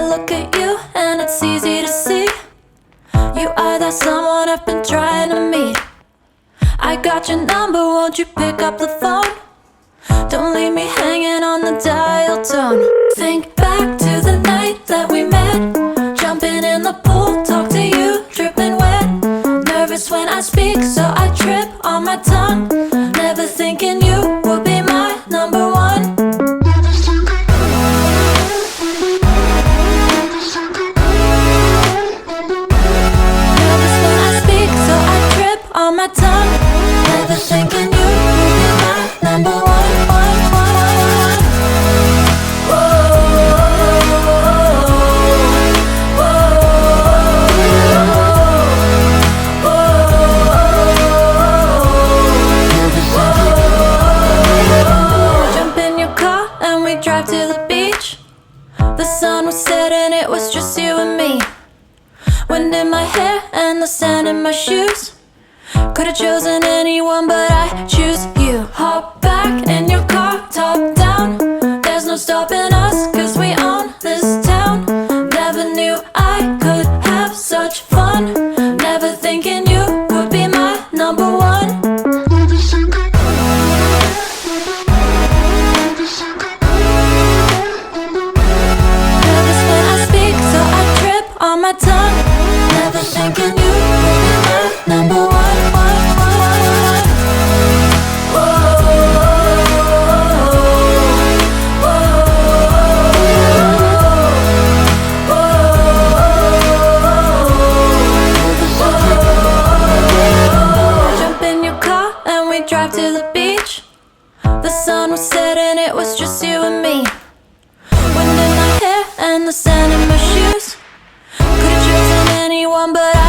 I look at you and it's easy to see you are that someone I've been trying to meet. I got your number, won't you pick up the phone? Don't leave me hanging on the dial tone. Think back to the night that we met, jumping in the pool, talk to you, dripping wet. Nervous when I speak, so I trip on my tongue. Never thinking you would be my number one. Nervous when I speak, so I trip on my tongue. Never thinking you would be my number one. Drive to the beach. The sun was setting, it was just you and me. Wind in my hair and the sand in my shoes. Could've chosen anyone, but I choose you. Hop back in your car, top down. There's no stopping us, cause we own this town. Never knew I could have such fun. Never thinking you would be my number one. On my tongue, never thinking you would be my number one. Jump in your car and we drive to the beach. The sun was setting, it was just you and me. Wind in my hair and the sand in my shoes. Could've chosen anyone, but